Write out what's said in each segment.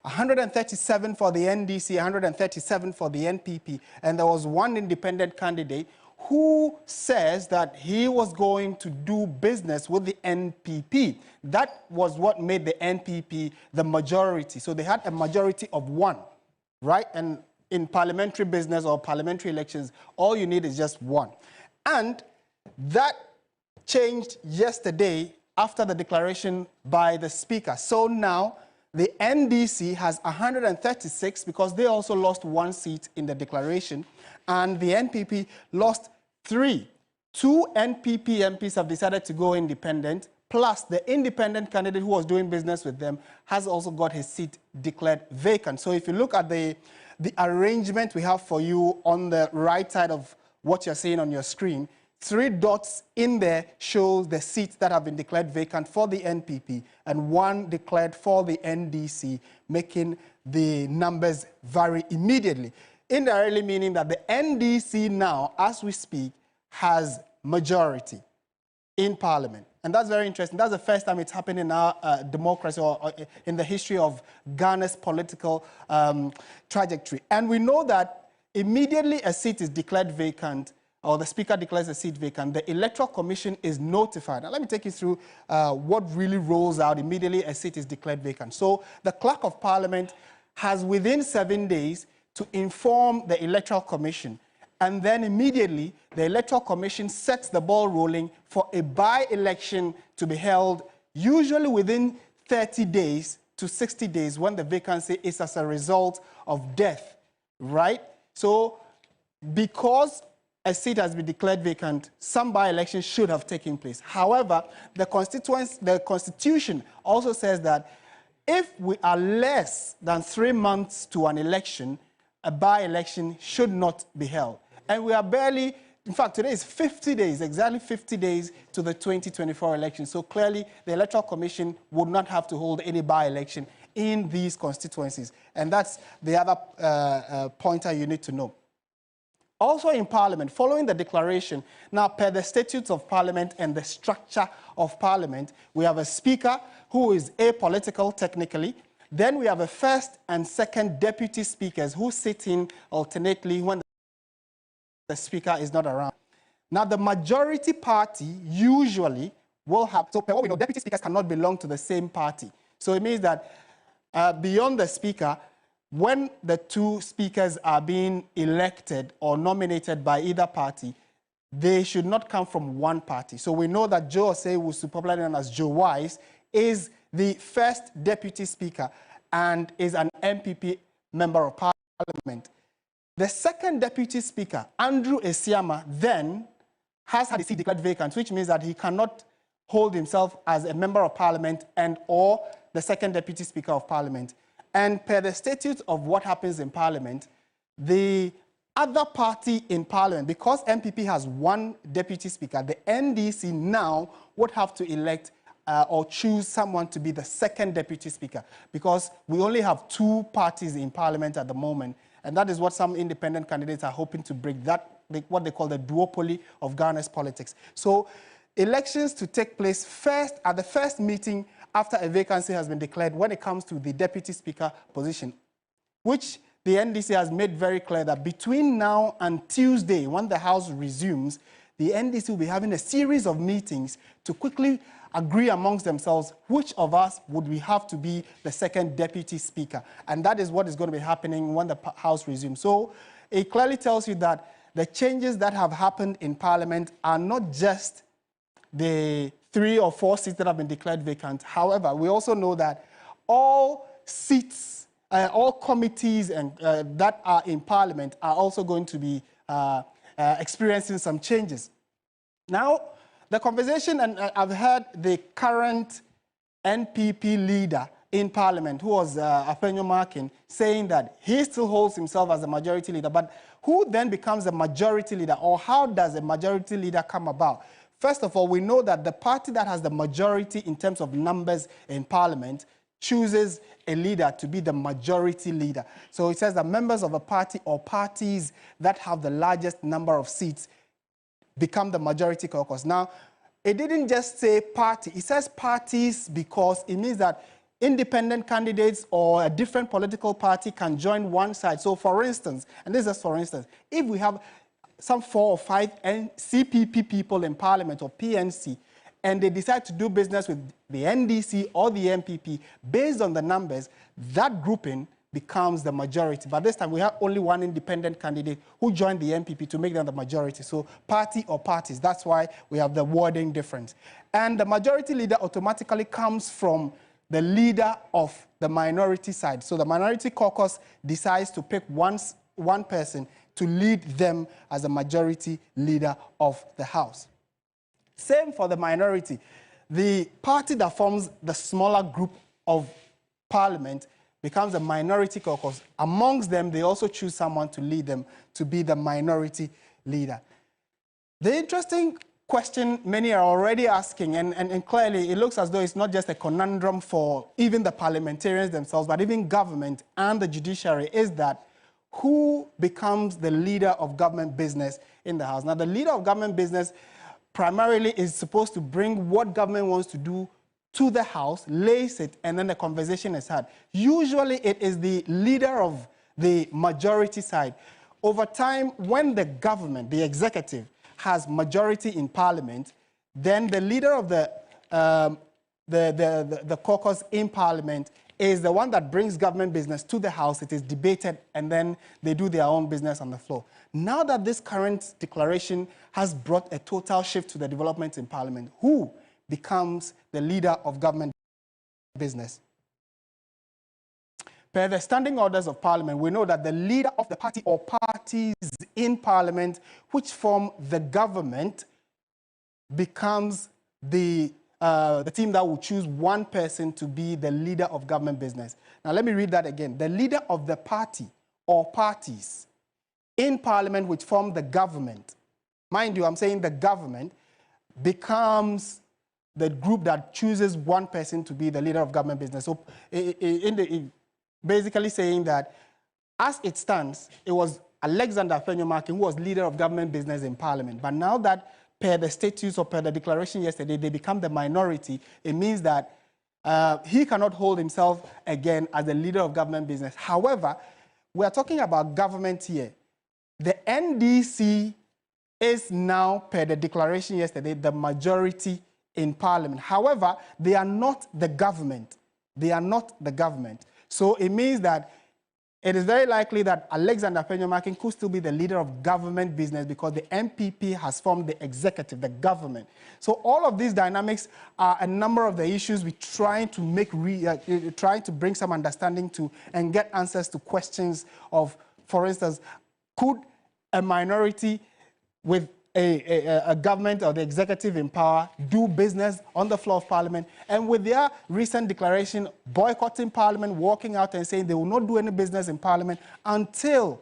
137 for the NDC, 137 for the NPP, and there was one independent candidate who says that he was going to do business with the NPP. That was what made the NPP the majority. So they had a majority of one, right? And in parliamentary business or parliamentary elections, all you need is just one. And that changed yesterday after the declaration by the Speaker. So now the NDC has 136 because they also lost one seat in the declaration, and the NPP lost 3. 2 NPP MPs have decided to go independent, plus the independent candidate who was doing business with them has also got his seat declared vacant. So if you look at the arrangement we have for you on the right side of what you're seeing on your screen, 3 dots in there shows the seats that have been declared vacant for the NPP and 1 declared for the NDC, making the numbers vary immediately. Indirectly meaning that the NDC now, as we speak, has majority in Parliament. And that's very interesting. That's the first time it's happened in our democracy or in the history of Ghana's political trajectory. And we know that immediately a seat is declared vacant, or the Speaker declares a seat vacant, the Electoral Commission is notified. Now, let me take you through what really rolls out immediately a seat is declared vacant. So the Clerk of Parliament has within 7 days to inform the Electoral Commission, and then immediately the Electoral Commission sets the ball rolling for a by-election to be held, usually within 30 days to 60 days when the vacancy is as a result of death, right? So because a seat has been declared vacant, some by-elections should have taken place. However, the Constitution also says that if we are less than 3 months to an election, a by-election should not be held. And we are barely, in fact, today is 50 days, exactly 50 days to the 2024 election. So clearly, the Electoral Commission would not have to hold any by-election in these constituencies. And that's the other pointer you need to know. Also in Parliament, following the declaration, now per the statutes of Parliament and the structure of Parliament, we have a Speaker who is apolitical technically. Then we have a first and second deputy speakers who sit in alternately when the Speaker is not around. Now the majority party usually will have, so per what we know, deputy speakers cannot belong to the same party. So it means that beyond the Speaker, when the 2 speakers are being elected or nominated by either party, they should not come from one party. So we know that Joe Osei, popularly known as Joe Wise, is the first deputy speaker and is an MPP member of Parliament. The second deputy speaker, Andrew Esiama, then has had his seat declared vacant, which means that he cannot hold himself as a member of Parliament and or the second deputy speaker of Parliament. And per the statutes of what happens in Parliament, the other party in Parliament, because MPP has 1 deputy speaker, the NDC now would have to elect or choose someone to be the second deputy speaker, because we only have 2 parties in Parliament at the moment, and that is what some independent candidates are hoping to break, that what they call the duopoly of Ghana's politics. So elections to take place first at the first meeting after a vacancy has been declared when it comes to the deputy speaker position, which the NDC has made very clear that between now and Tuesday, when the House resumes, the NDC will be having a series of meetings to quickly agree amongst themselves which of us would we have to be the second deputy speaker. And that is what is going to be happening when the House resumes. So it clearly tells you that the changes that have happened in Parliament are not just the 3 or 4 seats that have been declared vacant. However, we also know that all seats, all committees and, that are in Parliament are also going to be experiencing some changes. Now, the conversation, and I've heard the current NPP leader in Parliament, who was Apenyo Markin, saying that he still holds himself as a majority leader, but who then becomes a majority leader, or how does a majority leader come about? First of all, we know that the party that has the majority in terms of numbers in Parliament chooses a leader to be the majority leader. So it says that members of a party or parties that have the largest number of seats become the majority caucus. Now, it didn't just say party, it says parties because it means that independent candidates or a different political party can join one side. So for instance, and this is for instance, if we have some 4 or 5 CPP people in Parliament or PNC, and they decide to do business with the NDC or the MPP, based on the numbers, that grouping becomes the majority. But this time we have only one independent candidate who joined the MPP to make them the majority. So party or parties, that's why we have the wording difference. And the majority leader automatically comes from the leader of the minority side. So the minority caucus decides to pick one person to lead them as a majority leader of the House. Same for the minority. The party that forms the smaller group of Parliament becomes a minority caucus. Amongst them, they also choose someone to lead them to be the minority leader. The interesting question many are already asking, and clearly it looks as though it's not just a conundrum for even the parliamentarians themselves, but even government and the judiciary, is that who becomes the leader of government business in the House? Now, the leader of government business primarily is supposed to bring what government wants to do to the House, lays it, and then the conversation is had. Usually it is the leader of the majority side. Over time, when the government, the executive, has majority in Parliament, then the leader of the caucus in Parliament is the one that brings government business to the House. It is debated, and then they do their own business on the floor. Now that this current declaration has brought a total shift to the developments in Parliament, who becomes the leader of government business? Per the standing orders of Parliament, we know that the leader of the party or parties in Parliament which form the government becomes the team that will choose one person to be the leader of government business. Now, let me read that again. The leader of the party or parties in Parliament which form the government, mind you, I'm saying the government, becomes the group that chooses one person to be the leader of government business. So, basically saying that, as it stands, it was Alexander Afenyo-Markin who was leader of government business in Parliament. But now that, per the statutes or per the declaration yesterday, they become the minority, it means that he cannot hold himself again as the leader of government business. However, we are talking about government here. The NDC is now, per the declaration yesterday, the majority in Parliament. However, they are not the government. They are not the government. So it means that it is very likely that Alexander Afenyo-Markin could still be the leader of government business because the MPP has formed the executive, the government. So all of these dynamics are a number of the issues we're trying to make, trying to bring some understanding to and get answers to questions of, for instance, could a minority with a government or the executive in power do business on the floor of Parliament? And with their recent declaration boycotting Parliament, walking out and saying they will not do any business in Parliament until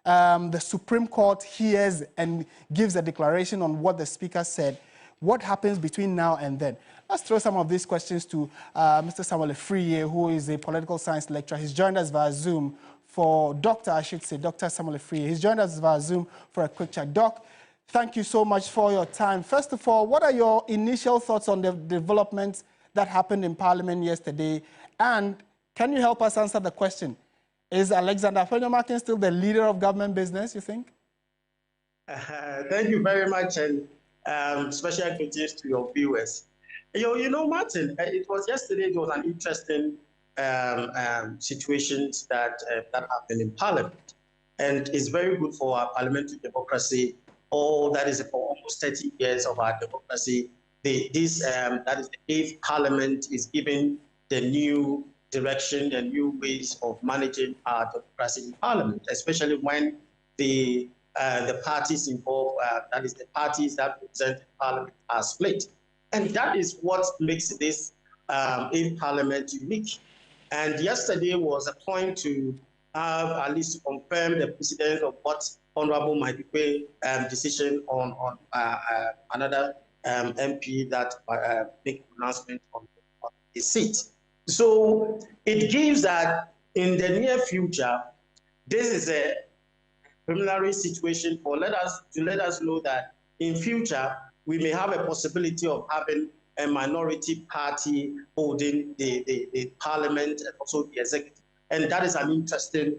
the Supreme Court hears and gives a declaration on what the Speaker said, what happens between now and then? Let's throw some of these questions to Mr. Samuel Afriyie, who is a political science lecturer. He's joined us via Zoom for Dr. Samuel Afriyie. He's joined us via Zoom for a quick chat. Doc, thank you so much for your time. First of all, what are your initial thoughts on the developments that happened in Parliament yesterday? And can you help us answer the question, is Alexander Afenyo-Markin still the leader of government business, you think? Thank you very much, and special greetings to your viewers. You know, Martin, it was yesterday, there was an interesting situation that happened in Parliament. And it's very good for our parliamentary democracy. That is for almost 30 years of our democracy. That is the 8th Parliament is giving the new direction and new ways of managing our democracy in Parliament, especially when the parties involved, that is the parties that represent Parliament, are split. And that is what makes this in Parliament unique. And yesterday was a point to have at least to confirm the precedent of what Honorable Madipe's decision on another MP that make announcement on the seat. So it gives that in the near future, this is a preliminary situation for let us know that in future we may have a possibility of having a minority party holding the parliament and also the executive. And that is an interesting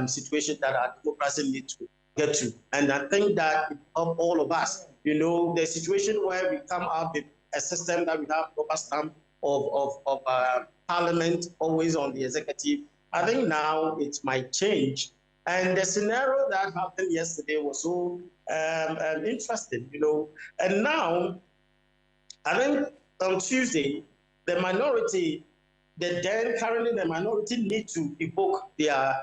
situation that our democracy needs to get to. And I think that it helps all of us. You know, the situation where we come out with a system that we have rubber stamp of parliament always on the executive, I think now it might change. And the scenario that happened yesterday was so interesting, you know. And now, I think on Tuesday, the minority, currently the minority need to evoke their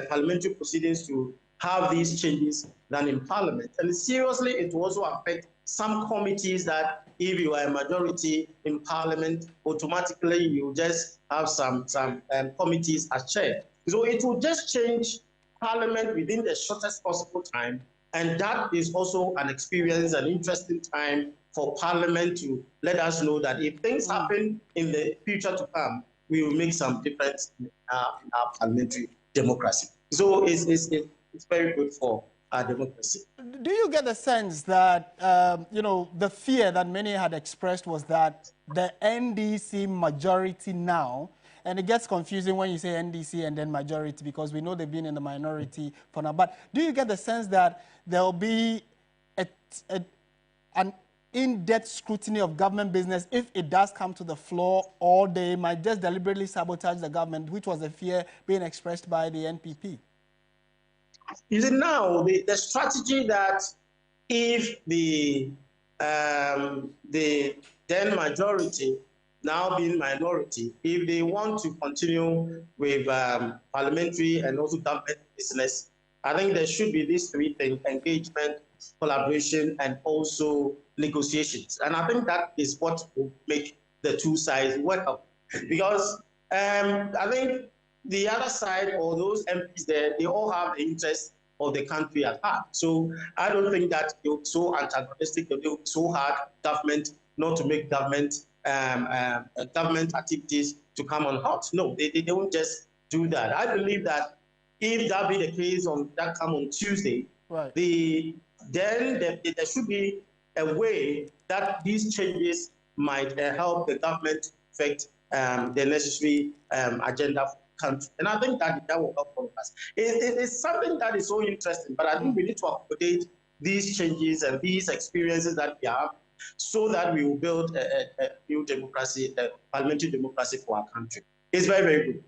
parliamentary proceedings to have these changes done in parliament. And seriously, it will also affect some committees that if you are a majority in parliament, automatically you just have some committees as chair. So it will just change parliament within the shortest possible time. And that is also an experience, an interesting time for parliament to let us know that if things happen in the future to come, we will make some difference in our parliamentary democracy. So it's very good for our democracy. Do you get the sense that, you know, the fear that many had expressed was that the NDC majority now, and it gets confusing when you say NDC and then majority, because we know they've been in the minority for now, but do you get the sense that there'll be an in-depth scrutiny of government business if it does come to the floor, or they might just deliberately sabotage the government, which was a fear being expressed by the NPP? You see, now the strategy that if the then majority, now being minority, if they want to continue with parliamentary and also government business, I think there should be these three things: engagement, collaboration, and also negotiations. And I think that is what will make the two sides work out. Because I think the other side, or those MPs there, they all have the interest of the country at heart. So I don't think that they're so antagonistic, they're so hard government not to make government activities to come on hot. No, they don't just do that. I believe that if that be the case that come on Tuesday, right, then there should be a way that these changes might help the government affect the necessary agenda for the country. And I think that will help all of us. It is something that is so interesting, but I think we need to accommodate these changes and these experiences that we have so that we will build a new democracy, a parliamentary democracy for our country. It's very, very good.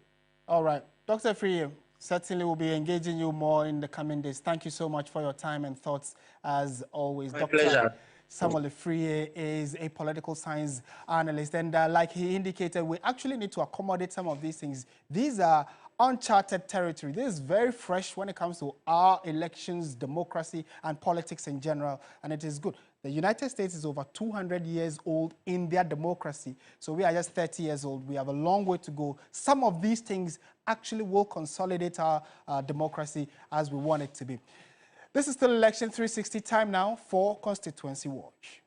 All right. Dr. Friye, certainly we'll be engaging you more in the coming days. Thank you so much for your time and thoughts, as always. My pleasure. Samuel Friye is a political science analyst, and like he indicated, we actually need to accommodate some of these things. These are uncharted territory. This is very fresh when it comes to our elections, democracy, and politics in general, and it is good. The United States is over 200 years old in their democracy, so we are just 30 years old. We have a long way to go. Some of these things actually will consolidate our democracy as we want it to be. This is still Election 360 time now for Constituency Watch.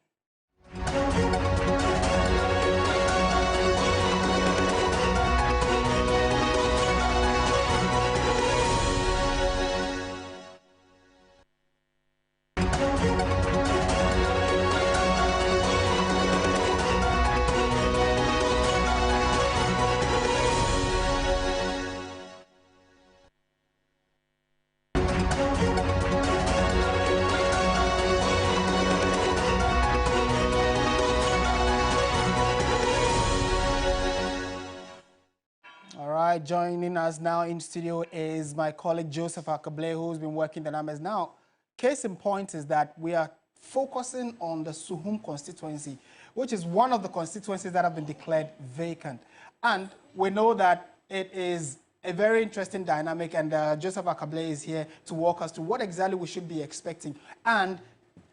Joining us now in studio is my colleague Joseph Akable, who's been working the numbers. Now, case in point is that we are focusing on the Suhum constituency, which is one of the constituencies that have been declared vacant. And we know that it is a very interesting dynamic, and Joseph Akable is here to walk us through what exactly we should be expecting and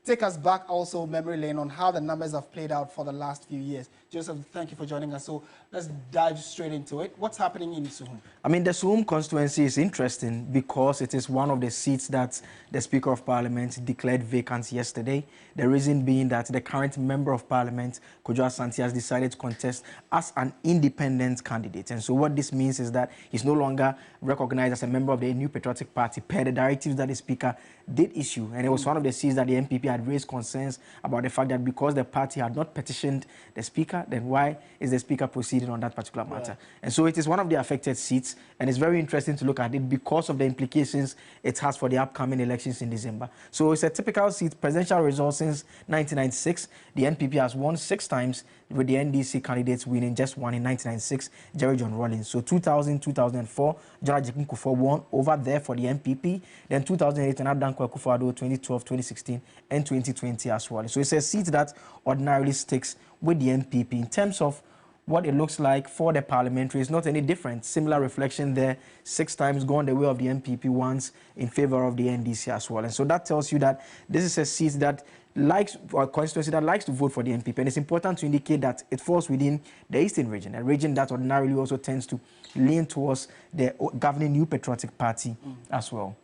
take us back also memory lane on how the numbers have played out for the last few years. Joseph, thank you for joining us. So let's dive straight into it. What's happening in Suhum? I mean, the Suhum constituency is interesting because it is one of the seats that the Speaker of Parliament declared vacant yesterday. The reason being that the current Member of Parliament, Kojo Asante, has decided to contest as an independent candidate. And so what this means is that he's no longer recognized as a member of the New Patriotic Party per the directives that the Speaker did issue. And it was one of the seats that the NPP had raised concerns about the fact that because the party had not petitioned the Speaker, then why is the Speaker proceeding on that particular matter? And so it is one of the affected seats, and it's very interesting to look at it because of the implications it has for the upcoming elections in December. So it's a typical seat, presidential results since 1996. The NPP has won 6 times, with the NDC candidates winning just one in 1996, Jerry John Rawlings. So 2000, 2004, John Ajikun Kufuor won over there for the NPP. Then 2008, another Dankwa Akufo-Addo, 2012, 2016, and 2020 as well. So it's a seat that ordinarily sticks with the NPP. In terms of what it looks like for the parliamentary, it's not any different. Similar reflection there, 6 times gone the way of the NPP, once in favor of the NDC as well. And so that tells you that this is a seat that likes, or a constituency that likes to vote for the NPP. And it's important to indicate that it falls within the Eastern region, a region that ordinarily also tends to lean towards the governing New Patriotic Party as well.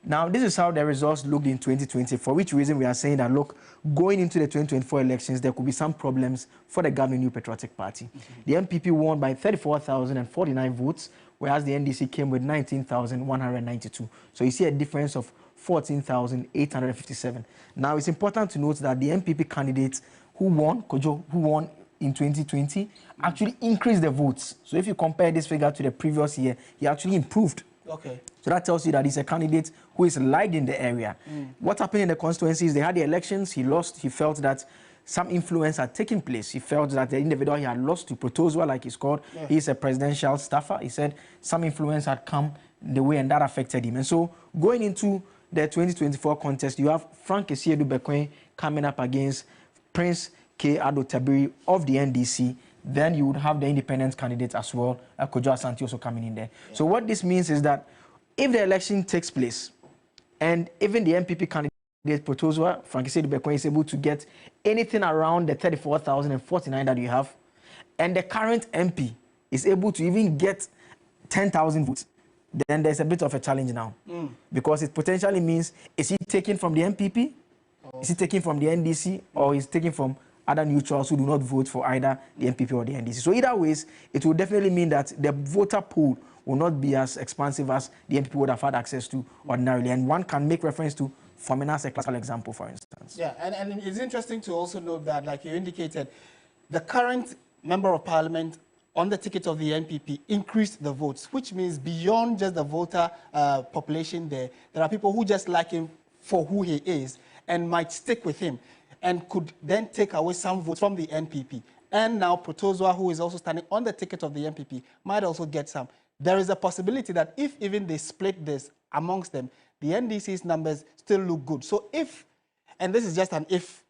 Now, this is how the results looked in 2020, for which reason we are saying that, look, going into the 2024 elections, there could be some problems for the governing New Patriotic Party. The NPP won by 34,049 votes, whereas the NDC came with 19,192. So you see a difference of 14,857. Now, it's important to note that the NPP candidates who won, Kojo, who won in 2020, actually increased the votes. So if you compare this figure to the previous year, he actually improved. Okay. So that tells you that he's a candidate who is liked in the area. What happened in the constituencies, they had the elections, he lost, he felt that some influence had taken place. He felt that the individual he had lost to, Protozwa, like he's called, he's a presidential staffer. He said some influence had come the way and that affected him. And so going into the 2024 contest, you have Frank Esiedu Bekwen coming up against Prince K. Ado Tabiri of the NDC. Then you would have the independent candidate as well, Kojo Asante, also coming in there. So what this means is that if the election takes place and even the NPP candidate Protozwa, Frank Esiedu Bekwen, is able to get anything around the 34,049 that you have, and the current MP is able to even get 10,000 votes, then there's a bit of a challenge now. Because it potentially means, is he taken from the NPP? Is he taken from the NDC? Or is he taken from other neutrals who do not vote for either the NPP or the NDC? So either ways, it will definitely mean that the voter pool will not be as expansive as the NPP would have had access to ordinarily. And one can make reference to Fomena as a classical example, for instance. Yeah, and it's interesting to also note that, like you indicated, the current Member of Parliament on the ticket of the NPP increased the votes, which means beyond just the voter population there are people who just like him for who he is and might stick with him and could then take away some votes from the NPP. And now Protozwa, who is also standing on the ticket of the NPP, might also get some. There is a possibility that if even they split this amongst them, the NDC's numbers still look good. So if, and this is just an if,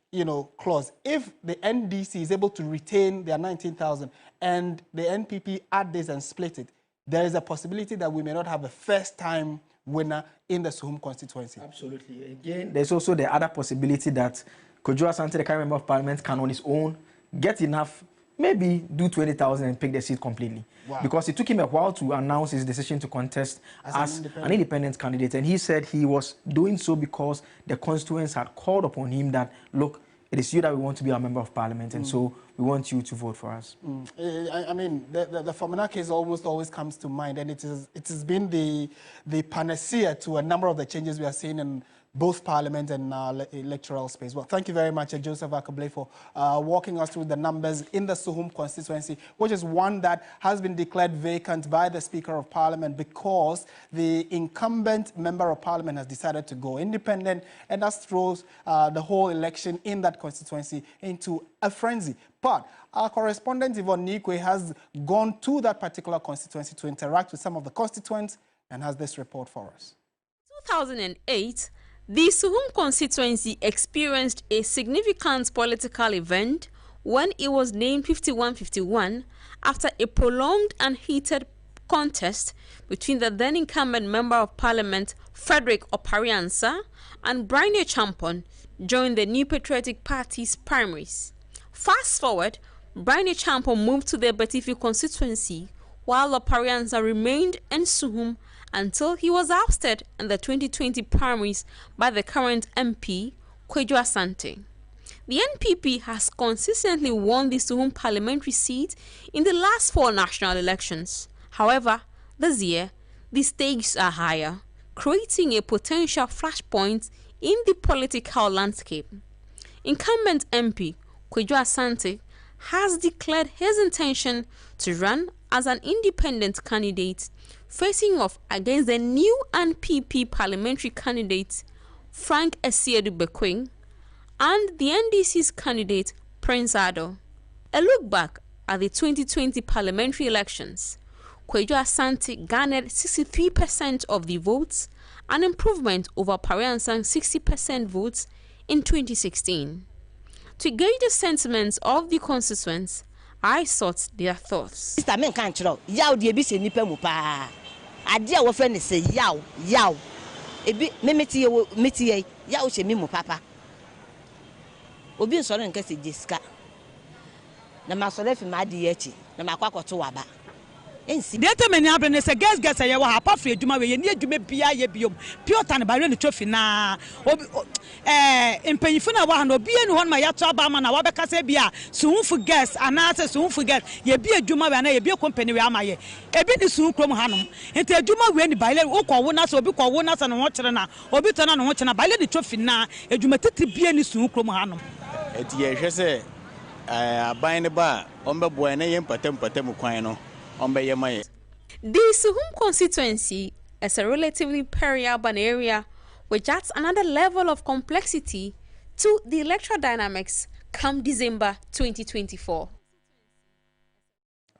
clause, if the NDC is able to retain their 19,000 and the NPP add this and split it, there is a possibility that we may not have a first-time winner in the Suhum constituency. Absolutely. Again, there's also the other possibility that Kojo Asante, the current Member of Parliament, can on his own get enough, maybe do 20,000 and pick the seat completely. Wow. Because it took him a while to announce his decision to contest as an independent candidate. And he said he was doing so because the constituents had called upon him that, look, it is you that we want to be our Member of Parliament, and so we want you to vote for us. I mean, the Fomena case almost always comes to mind, and it has been the panacea to a number of the changes we are seeing in both Parliament and electoral space. Well, thank you very much, Joseph Akable, for walking us through the numbers in the Suhum constituency, which is one that has been declared vacant by the Speaker of Parliament because the incumbent Member of Parliament has decided to go independent, and that throws the whole election in that constituency into a frenzy. But our correspondent Yvonne Nikwe has gone to that particular constituency to interact with some of the constituents and has this report for us. 2008, the Suhum constituency experienced a significant political event when it was named 51-51 after a prolonged and heated contest between the then incumbent Member of Parliament Frederick Opariansa and Brian Champon during the New Patriotic Party's primaries. Fast forward, Brian Champo moved to the Betifi constituency, while Loparianza remained in Suhum until he was ousted in the 2020 primaries by the current MP, Kweju Asante. The NPP has consistently won the Suhum parliamentary seat in the last 4 national elections. However, this year, the stakes are higher, creating a potential flashpoint in the political landscape. Incumbent MP Kweju Asante has declared his intention to run as an independent candidate, facing off against the new NPP parliamentary candidate Frank Esiedu Bekwing and the NDC's candidate Prince Ado. A look back at the 2020 parliamentary elections, Kweju Asante garnered 63% of the votes, an improvement over Pariansa's 60% votes in 2016. To gauge the sentiments of the constituents, I sought their thoughts. Mr. Men can't tell yaw the abyss in Nipemupa. I dear what friend say yaw. A bit mimity yaw she mimu papa. Obi sorry and case jiska. Na masolefi madiyechi, na makwako to waba. Data many abrenes a guess I will have free Juma we near Jume Bia Yebium, pure tan by the trophy na in Penifuna one or be one my yataba man, a Wabacasebia, soon forget, and answer soon forget, ye be a Juma and a beer company where my a bit is soon from Hanum. And tell Juma when the Baile Oka or Biko Wonas and Watchana or Bitan and Watchana by the trophy na a Jumatiti be any soon from Hanum. At ye, buying the bar, Omba Buene and Patemu Quino. The Suhum constituency is a relatively peri-urban area, which adds another level of complexity to the electoral dynamics come December 2024.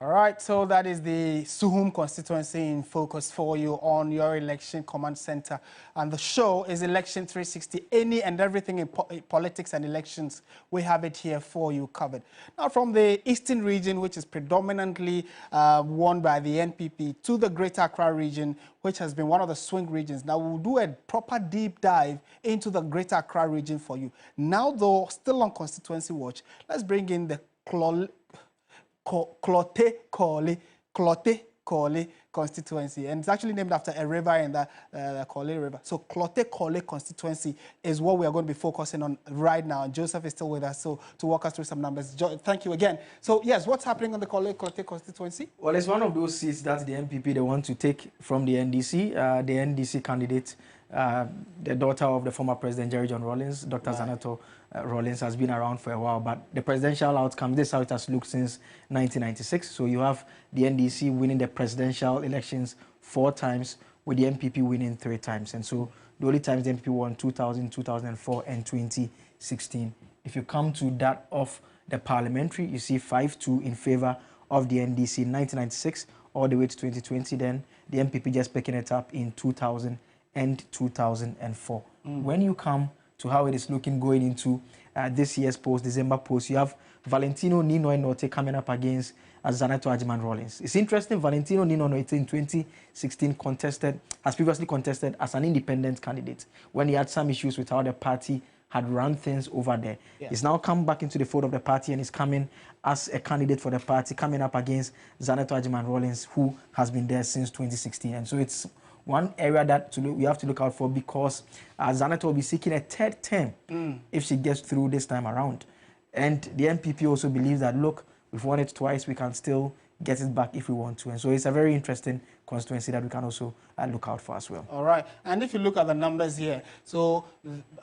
All right, so that is the Suhum constituency in focus for you on your election command center. And the show is Election360. Any and everything in politics and elections, we have it here for you covered. Now, from the eastern region, which is predominantly won by the NPP, to the Greater Accra region, which has been one of the swing regions. Now, we'll do a proper deep dive into the Greater Accra region for you. Now, though, still on constituency watch, let's bring in the Klottey Korle constituency, and it's actually named after a river in the Korle River. So Klottey Korle constituency is what we are going to be focusing on right now. And Joseph is still with us, so to walk us through some numbers. Thank you again. So yes, what's happening on the Klottey constituency? Well, it's one of those seats that the NPP they want to take from the NDC. The NDC candidate, the daughter of the former President Jerry John Rawlings, Dr. Zanato Rawlings, has been around for a while, but the presidential outcome, this is how it has looked since 1996. So you have the NDC winning the presidential elections 4 times, with the NPP winning 3 times. And so the only times the NPP won 2000, 2004, and 2016. If you come to that of the parliamentary, you see 5-2 in favor of the NDC in 1996, all the way to 2020. Then the NPP just picking it up in 2000 and 2004. When you come to how it is looking going into this year's December post, you have Valentino Nino Norte coming up against Zanato Ajiman Rawlings. It's interesting, Valentino Nino Norte in 2016 has previously contested as an independent candidate when he had some issues with how the party had run things over there. Yeah. He's now come back into the fold of the party and is coming as a candidate for the party, coming up against Zanato Ajiman Rawlings, who has been there since 2016. And so it's one area that we have to look out for, because Zanato will be seeking a 3rd term if she gets through this time around. And the NPP also believes that, look, we've won it twice, we can still get it back if we want to. And so it's a very interesting constituency that we can also look out for as well. All right. And if you look at the numbers here, so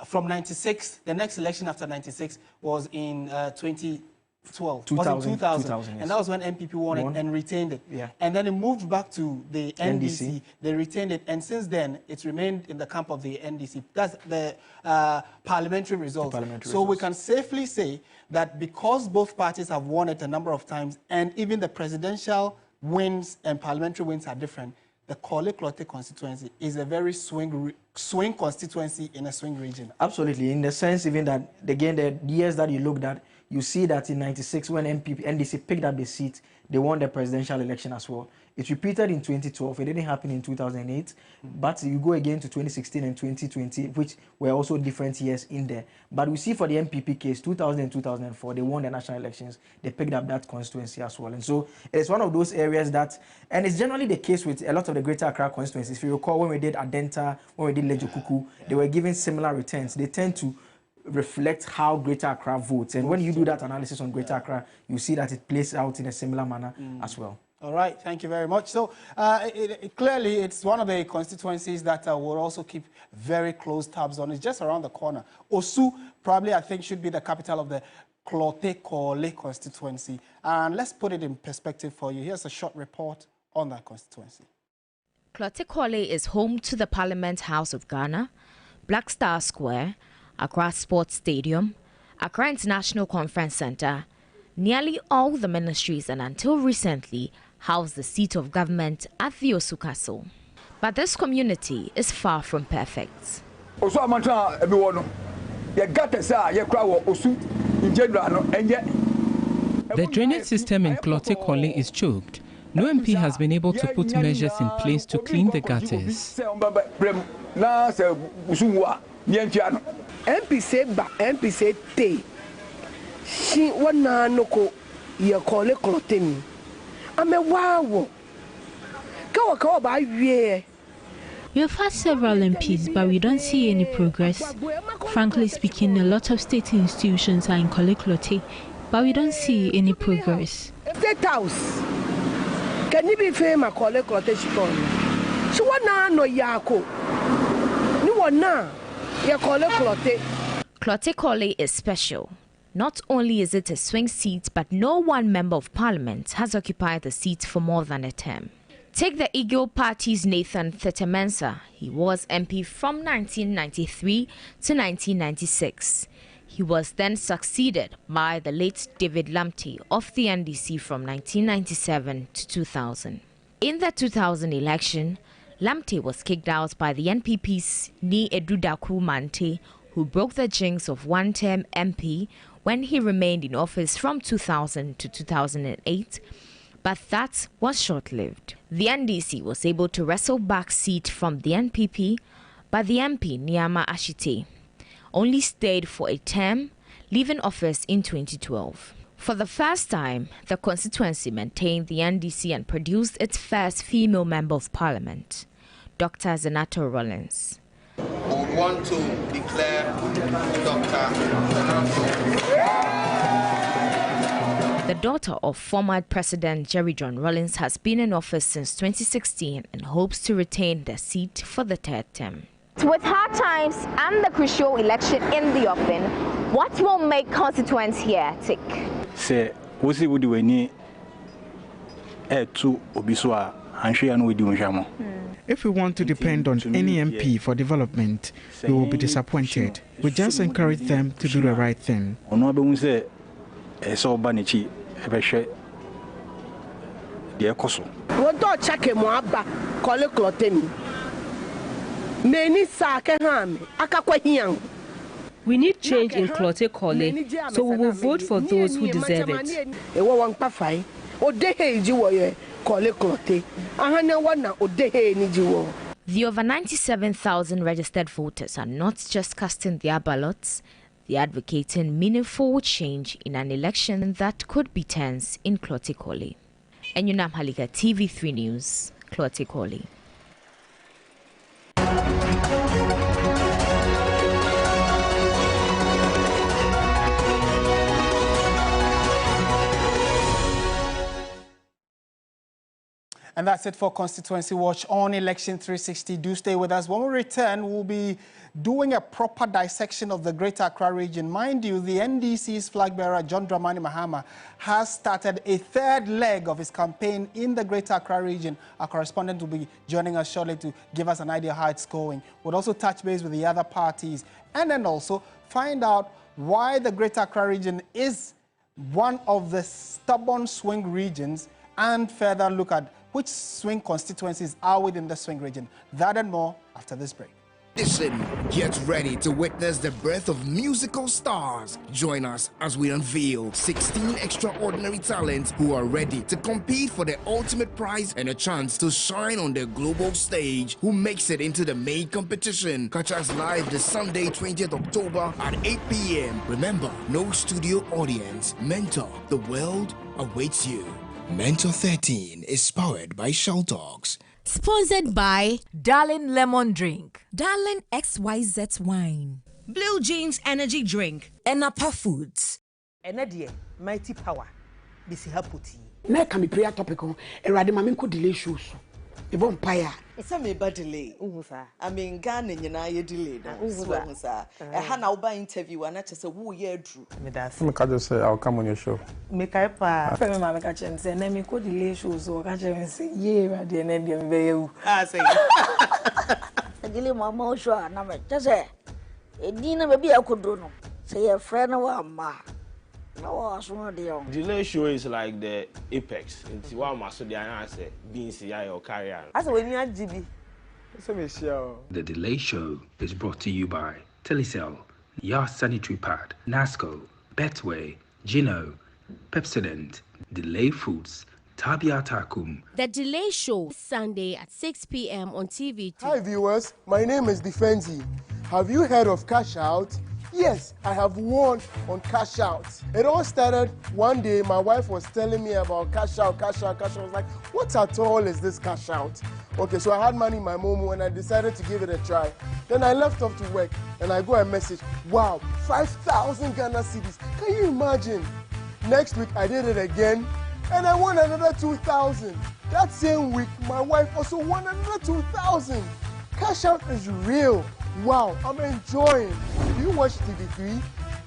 from 96, the next election after 96 was in 2012. 2000, yes. And that was when NPP won it and retained it. Yeah. And then it moved back to the NDC. They retained it, and since then it's remained in the camp of the NDC. That's the parliamentary results. So we can safely say that because both parties have won it a number of times, and even the presidential wins and parliamentary wins are different, the Klottey constituency is a very swing constituency in a swing region. Absolutely, in the sense even that, again, the years that you looked at, you see that in 96, when NDC picked up the seat, they won the presidential election as well. It repeated in 2012. It didn't happen in 2008. But you go again to 2016 and 2020, which were also different years in there. But we see for the MPP case, 2000 and 2004, they won the national elections. They picked up that constituency as well. And so it's one of those areas that, and it's generally the case with a lot of the Greater Accra constituencies. If you recall, when we did Adenta, when we did Lejokuku, they were given similar returns. They tend to reflect how Greater Accra votes. And when you do that analysis on Greater Accra, you see that it plays out in a similar manner as well. All right, thank you very much. So clearly, it's one of the constituencies that we'll also keep very close tabs on. It's just around the corner. Osu probably, I think, should be the capital of the Klottey Korle constituency. And let's put it in perspective for you. Here's a short report on that constituency. Klottey Korle is home to the Parliament House of Ghana, Black Star Square, Accra Sports Stadium, Accra International Conference Center, nearly all the ministries, and until recently housed the seat of government at the Osu Castle. But this community is far from perfect. The drainage system in Klottey Korle is choked. No MP has been able to put measures in place to clean the gutters. MP say te. She wana noko ye kole Klottey. Ame wow. Kawa ba wie. We've had several MPs, but we don't see any progress. Frankly speaking, a lot of state institutions are in Klottey, but we don't see any progress. State House. Can you be famous Klottey Shipon? She wana no yako. Ni wana ye kole Klottey. Klottey Korle is special. Not only is it a swing seat, but no one member of parliament has occupied the seat for more than a term. Take the Eagle Party's Nathan Thetemensa. He was MP from 1993 to 1996. He was then succeeded by the late David Lamptey of the NDC from 1997 to 2000. In the 2000 election, Lamptey was kicked out by the NPP's Ni Edudaku Mante, who broke the jinx of one-term MP when he remained in office from 2000 to 2008, but that was short-lived. The NDC was able to wrestle back seat from the NPP, but the MP, Niama Ashite, only stayed for a term, leaving office in 2012. For the first time, the constituency maintained the NDC and produced its first female member of parliament, Dr. Zenato Rollins. We want to declare Dr. The daughter of former President Jerry John Rollins has been in office since 2016 and hopes to retain the seat for the third term. With hard times and the crucial election in the offing, what will make constituents here tick? Say, what's it would do any to Obiswa and she and we do. If we want to depend on any MP for development, we will be disappointed. We just encourage them to do the right thing. We need change in Klottey Korle, so we will vote for those who deserve it. The over 97,000 registered voters are not just casting their ballots, they're advocating meaningful change in an election that could be tense in Klottey Korle. Enyunam Halika, TV3 News, Klottey Korle. And that's it for Constituency Watch on Election360. Do stay with us. When we return, we'll be doing a proper dissection of the Greater Accra region. Mind you, the NDC's flag bearer, John Dramani Mahama, has started a third leg of his campaign in the Greater Accra region. Our correspondent will be joining us shortly to give us an idea how it's going. We'll also touch base with the other parties and then also find out why the Greater Accra region is one of the stubborn swing regions and further look at which swing constituencies are within the swing region. That and more after this break. edition. Get ready to witness the birth of musical stars. Join us as we unveil 16 extraordinary talents who are ready to compete for the ultimate prize and a chance to shine on the global stage. Who makes it into the main competition? Catch us live this Sunday, 20th October at 8 p.m. Remember, no studio audience. Mentor, the world awaits you. Mentor 13 is powered by Shell Talks. Sponsored by Darling Lemon Drink, Darling XYZ Wine, Blue Jeans Energy Drink, and Enapa Foods. Enadie, mighty power. This is haputi. Na can be prayer topic on erade mamenko delay shows. E bon paya. Esa me ba delay. I mean Ghana nyina ye delay da. Uhusa. Ha na oba interview ana chese wo ye adru. Me das. Me ka just say I'll come on your show. Me kai pa. Fe me mama ka chen say na me ko delay shows o ka chen say ye erade na dia me be yewu. Say. Delay mama show na me chese. E di na be bia kodro no. Say your friend wa ma. Delay show is like the apex. It's one master the answer being CI or carrier. As when you are GB. The Delay Show is brought to you by Telecel, Yas Sanitary Pad, Nasco, Betway, Gino, Pepsodent, Delay Foods, Tabia Takum. The Delay Show, Sunday at 6 p.m. on TV3. Hi viewers, my name is Defenzi. Have you heard of Cash Out? Yes, I have won on Cash Out. It all started one day, my wife was telling me about Cash Out. I was like, what at all is this Cash Out? Okay, so I had money in my Momo and I decided to give it a try. Then I left off to work and I got a message, wow, 5,000 Ghana cedis. Can you imagine? Next week I did it again and I won another 2,000. That same week, my wife also won another 2,000. Cash Out is real. Wow, I'm enjoying. Do you watch TV3?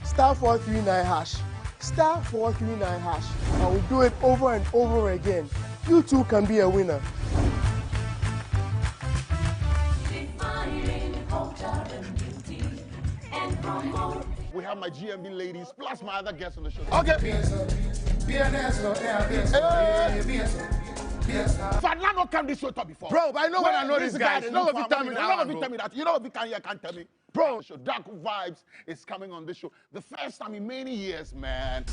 Star 439 hash. Star 439 hash. I will do it over and over again. You too can be a winner. We have my GMB ladies plus my other guests on the show. Okay. Fernando came this show before. Bro, but I know when I know these guys. You know if you tell me that. You know if you can't tell me. Bro, Dark Vibes is coming on this show. The first time in many years, man.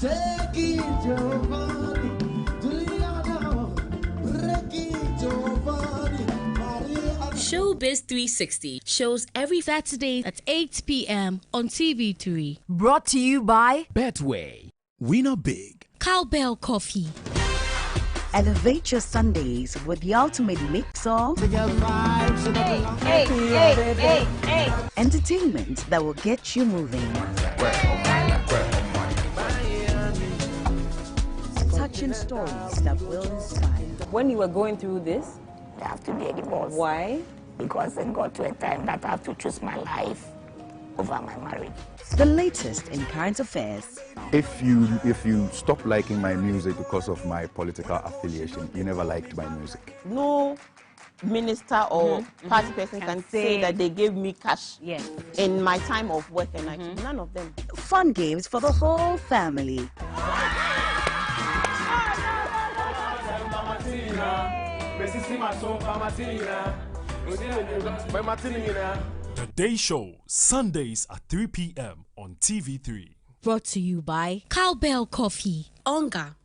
Showbiz 360 shows every Saturday at 8 p.m. on TV3. Brought to you by Betway. Winner big. Cowbell Coffee. Elevate your Sundays with the ultimate mix of entertainment that will get you moving. Touching stories that will inspire. When you were going through this, I have to be a divorce. Why? Because it got to a time that I have to choose my life over my marriage. The latest in current affairs. If you stop liking my music because of my political affiliation, you never liked my music. No minister or party person can say that they gave me cash in my time of work and I none of them. Fun games for the whole family. The Day Show, Sundays at 3 p.m. on TV3. Brought to you by Cowbell Coffee. Onga.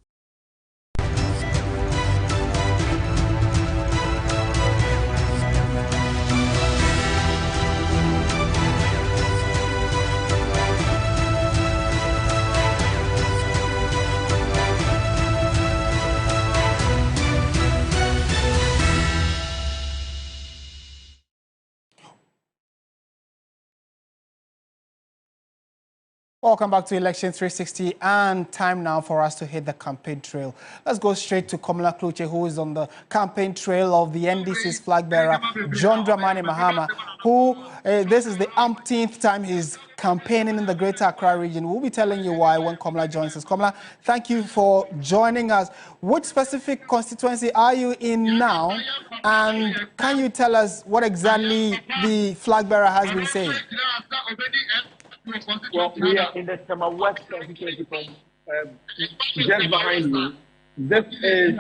Welcome back to Election 360 and time now for us to hit the campaign trail. Let's go straight to Klottey, who is on the campaign trail of the NDC's flag bearer, John Dramani Mahama, who this is the umpteenth time he's campaigning in the Greater Accra region. We'll be telling you why when Komla joins us. Komla, thank you for joining us. Which specific constituency are you in now? And can you tell us what exactly the flag bearer has been saying? Well, we are in the Summer West constituency just behind me. This is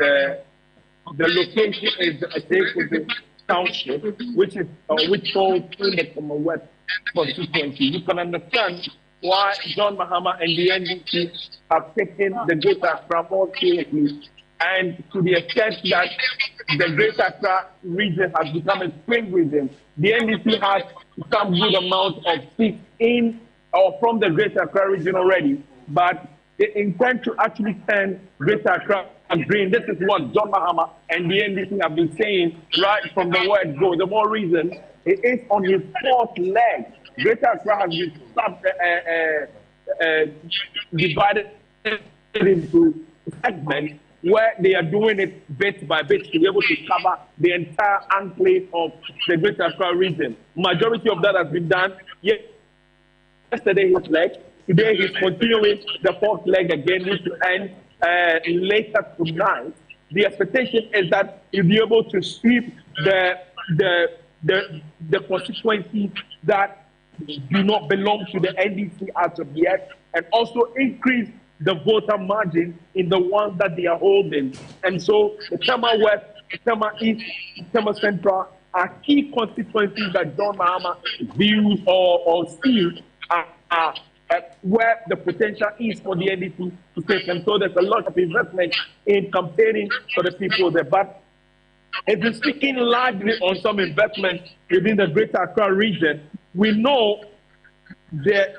the location is a Township, which falls in the Commonwealth constituency. You can understand why John Mahama and the NDC have taken the Greater Accra more seriously, and to the extent that the Greater Accra region has become a swing region. The NDC has some good amount of seats in or from the Greater Accra region already, but they intend to actually turn Greater Accra green. This is what John Mahama and the NDC have been saying right from the word go. The more reason, it is on his fourth leg. Greater Accra has been divided into segments where they are doing it bit by bit to be able to cover the entire enclave of the Greater Accra region. Majority of that has been done. Yesterday his leg. Today he's continuing the fourth leg again, which will end later tonight. The expectation is that he'll be able to sweep the constituencies that do not belong to the NDC as of yet, and also increase the voter margin in the ones that they are holding. And so the Tema West, Tema East, Tema Central are key constituencies that John Mahama views or sees where the potential is for the NDC to take. And so there's a lot of investment in campaigning for the people there. But if we're speaking largely on some investment within the Greater Accra region, we know the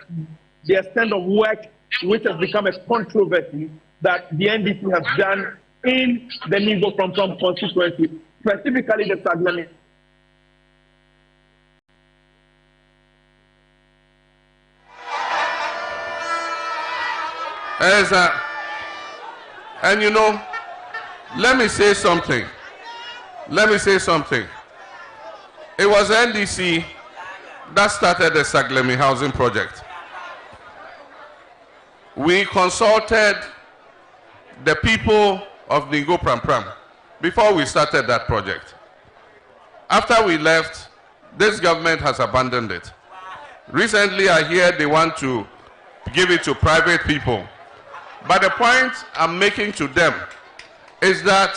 extent of work which has become a controversy that the NDC has done in the Nigo from some constituency, specifically the Saglani. And you know, let me say something. It was NDC that started the Saglemi housing project. We consulted the people of Ningo Pram Pram before we started that project. After we left, this government has abandoned it. Recently, I hear they want to give it to private people. But the point I'm making to them is that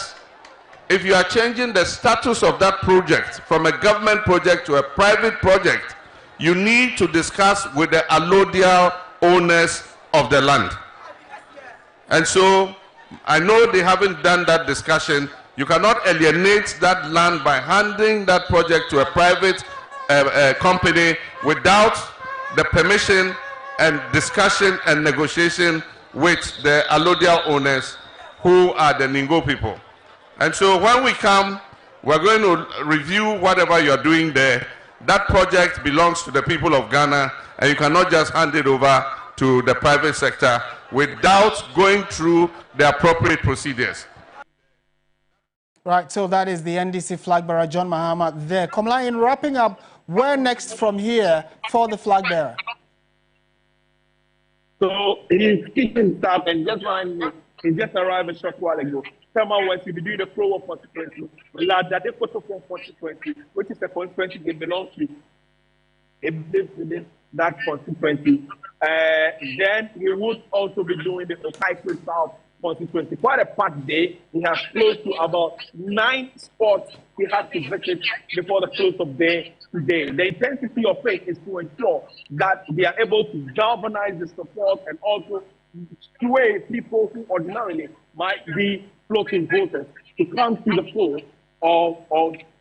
if you are changing the status of that project from a government project to a private project, you need to discuss with the allodial owners of the land. And so I know they haven't done that discussion. You cannot alienate that land by handing that project to a private company without the permission and discussion and negotiation with the allodial owners, who are the Ningo people. And so when we come, we're going to review whatever you're doing there. That project belongs to the people of Ghana, and you cannot just hand it over to the private sector without going through the appropriate procedures. Right, so that is the NDC flag bearer, John Mahama, there. Komla, in wrapping up, where next from here for the flag bearer? So he's kicking stuff, and just when he just arrived a short while ago. Tema West will be doing the Pro constituency, Ladade Kotofon constituency, which is a constituency they belong to. He lives within that constituency. Then he would also be doing the Okai South constituency. Quite a packed day. He has close to about 9 spots he has to visit before the close of day today. The intensity of it is to ensure that they are able to galvanize the support and also sway people who ordinarily might be floating voters to come to the polls or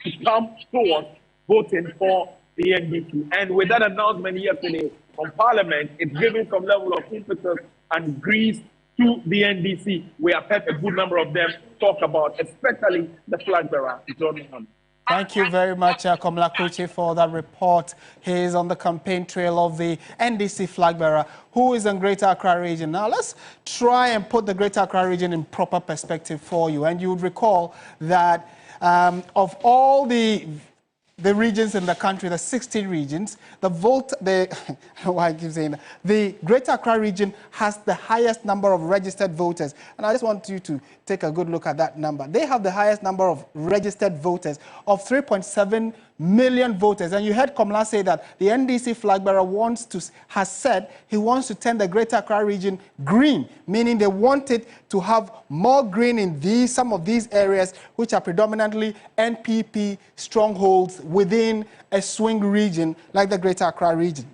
to come towards voting for the NDC. And with that announcement yesterday from Parliament, it's giving some level of impetus and grease to the NDC. We have had a good number of them talk about, especially the flag bearer, John Mahama. Thank you very much, Komla Kuchi, for that report. He is on the campaign trail of the NDC flag bearer, who is in Greater Accra region. Now, let's try and put the Greater Accra region in proper perspective for you. And you would recall that of all the regions in the country, the 16 regions, the Greater Accra region has the highest number of registered voters. And I just want you to take a good look at that number. They have the highest number of registered voters of 3.7 million voters. And you heard Komla say that the NDC flag bearer has said he wants to turn the Greater Accra region green, meaning they wanted to have more green in some of these areas, which are predominantly NPP strongholds within a swing region like the Greater Accra region.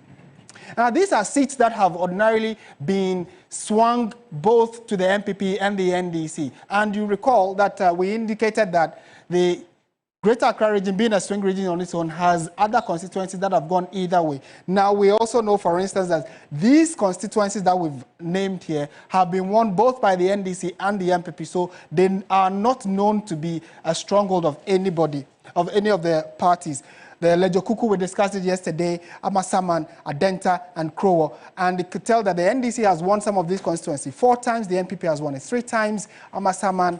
Now, these are seats that have ordinarily been swung both to the NPP and the NDC. And you recall that we indicated that the Greater Accra region, being a swing region on its own, has other constituencies that have gone either way. Now, we also know, for instance, that these constituencies that we've named here have been won both by the NDC and the NPP, so they are not known to be a stronghold of anybody, of any of the parties. The Lejokuku, we discussed it yesterday, Amasaman, Adenta, and Krowo. And you could tell that the NDC has won some of these constituencies 4 times, the NPP has won it 3 times, Amasaman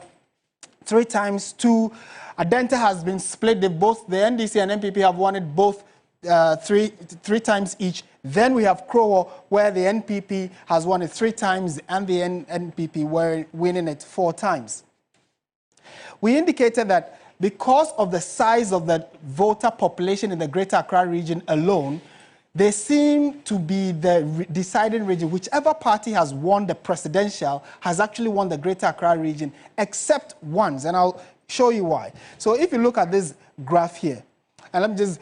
3 times, 2. Adenta has been split. The NDC and NPP have won it both 3 times each. Then we have Krowo, where the NPP has won it 3 times, and the NPP were winning it 4 times. We indicated that because of the size of the voter population in the Greater Accra region alone, they seem to be the deciding region. Whichever party has won the presidential has actually won the Greater Accra region, except once, and I'll show you why. So if you look at this graph here, and let me just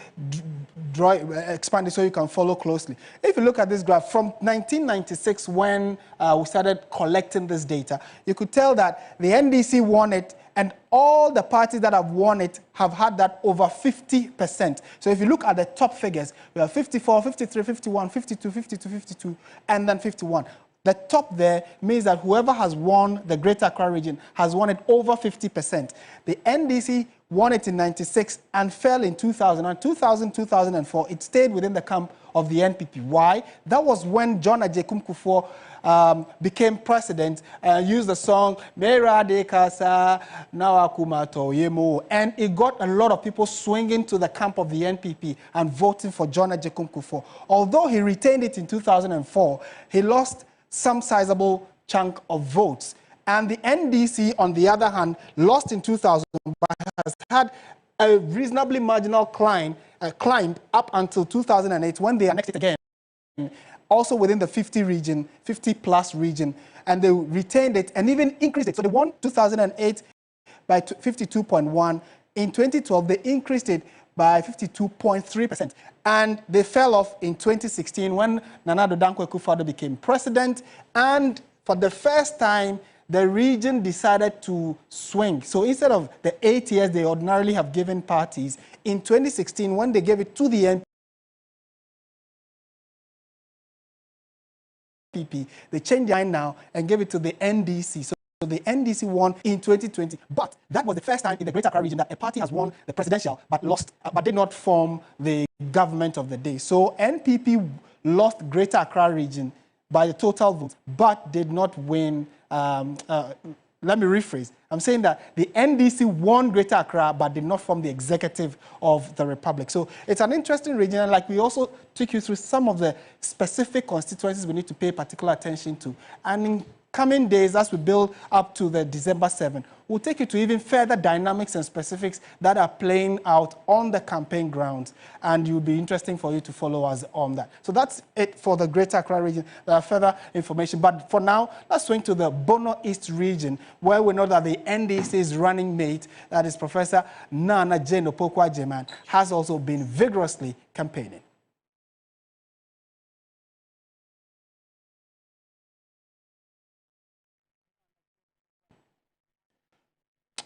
expand it so you can follow closely. If you look at this graph, from 1996, when we started collecting this data, you could tell that the NDC won it, and all the parties that have won it have had that over 50%. So if you look at the top figures, we have 54, 53, 51, 52, 52, 52, and then 51. The top there means that whoever has won the Greater Accra region has won it over 50%. The NDC won it in 96 and fell in 2000. And 2000, 2004, it stayed within the camp of the NPP. Why? That was when John Ajekum Kufuor became president and used the song Mera de Casa Nawakumato Yemo, and it got a lot of people swinging to the camp of the NPP and voting for John Ajekum Kufuor. Although he retained it in 2004, he lost some sizable chunk of votes. And the NDC, on the other hand, lost in 2000, but has had a reasonably marginal climb up until 2008 when they annexed it again, also within the 50-plus region, and they retained it and even increased it. So they won 2008 by 52.1. In 2012, they increased it by 52.3%. And they fell off in 2016 when Nana Addo Dankwa Akufo-Addo became president. And for the first time, the region decided to swing. So instead of the 8 years they ordinarily have given parties, in 2016, when they gave it to the NPP, they changed their mind now and gave it to the NDC. So the NDC won in 2020, but that was the first time in the Greater Accra region that a party has won the presidential but did not form the government of the day. So NPP lost Greater Accra region by the total vote, but did not win. Let me rephrase. I'm saying that the NDC won Greater Accra but did not form the executive of the Republic. So it's an interesting region, and like we also took you through some of the specific constituencies we need to pay particular attention to. And in coming days, as we build up to the December 7, we'll take you to even further dynamics and specifics that are playing out on the campaign grounds, and it will be interesting for you to follow us on that. So that's it for the Greater Accra region. There are further information, but for now, let's swing to the Bono East region, where we know that the NDC's running mate, that is Professor Nana Jane Opoku-Agyeman, has also been vigorously campaigning.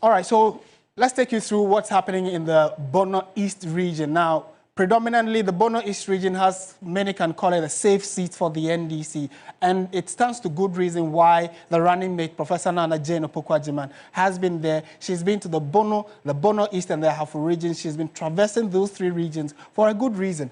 All right, so let's take you through what's happening in the Bono East region. Now, predominantly, the Bono East region has, many can call it a safe seat for the NDC, and it stands to good reason why the running mate, Professor Nana Jane Opoku-Agyeman, has been there. She's been to the Bono East and the Ahafo regions. She's been traversing those 3 regions for a good reason.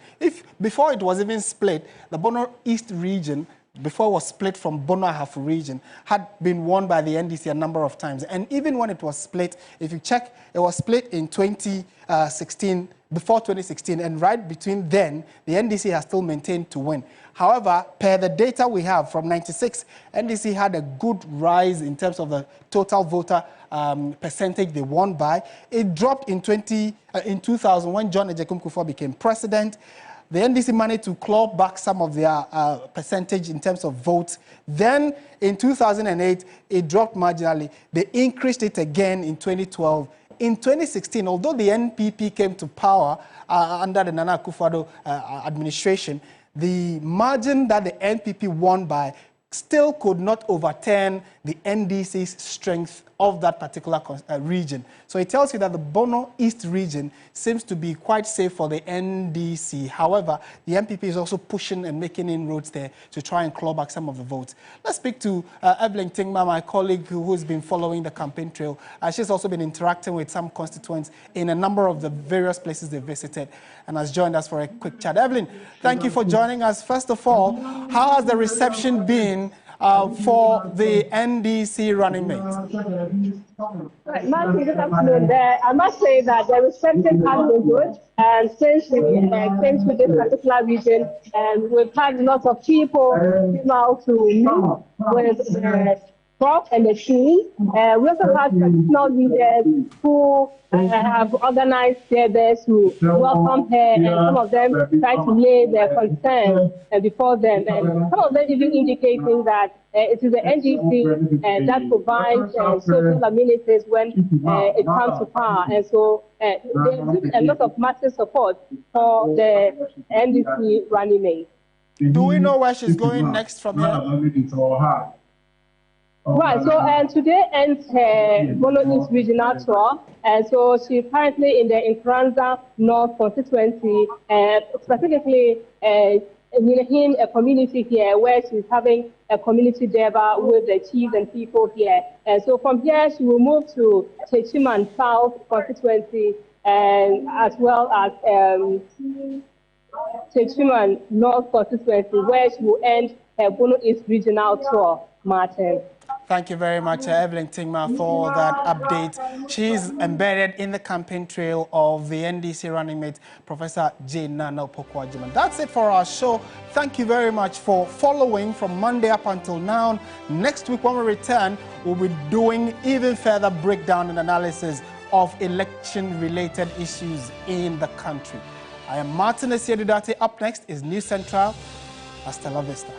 Before it was even split, the Bono East region, before it was split from Bono Ahafo region, had been won by the NDC a number of times. And even when it was split, if you check, it was split in 2016 before 2016, and right between then, the NDC has still maintained to win. However, per the data we have from 96, NDC had a good rise in terms of the total voter percentage they won by. It dropped in 2000 when John Ejekum Kufuor became president. The NDC managed to claw back some of their percentage in terms of votes. Then in 2008, it dropped marginally. They increased it again in 2012. In 2016, although the NPP came to power under the Nana Akufo-Addo administration, the margin that the NPP won by still could not overturn the NDC's strength of that particular region. So it tells you that the Bono East region seems to be quite safe for the NDC. However, the NPP is also pushing and making inroads there to try and claw back some of the votes. Let's speak to Evelyn Tingma, my colleague who's been following the campaign trail. She's also been interacting with some constituents in a number of the various places they visited and has joined us for a quick chat. Evelyn, thank you for joining us. First of all, how has the reception been for the NDC running mate? Martin, good afternoon. I must say that the reception has been good, and since we came to this particular region, and we've had lots of people come out to meet with the Prof and the team. We also had traditional leaders who have organized there to welcome her, and some of them try to lay their concerns before them, and some of them even indicating that it is the NDC that provides social amenities when it comes to power, and so there's a lot of massive support for the NDC running mate. Do we know where she's going next from here? Right, so today ends her Bono East regional tour, and so she's currently in the Nkranza North constituency, specifically in a community here where she's having a community deba with the chiefs and people here. And so from here she will move to Techiman South constituency, and as well as Techiman North constituency, where she will end her Bono East regional tour. Martin. Thank you very much, Evelyn Tingma, for that update. She's embedded in the campaign trail of the NDC running mate, Professor J. Nana Opoku-Agyeman. That's it for our show. Thank you very much for following from Monday up until now. Next week, when we return, we'll be doing even further breakdown and analysis of election-related issues in the country. I am Martin Esiedudate. Up next is News Central. Hasta la vista.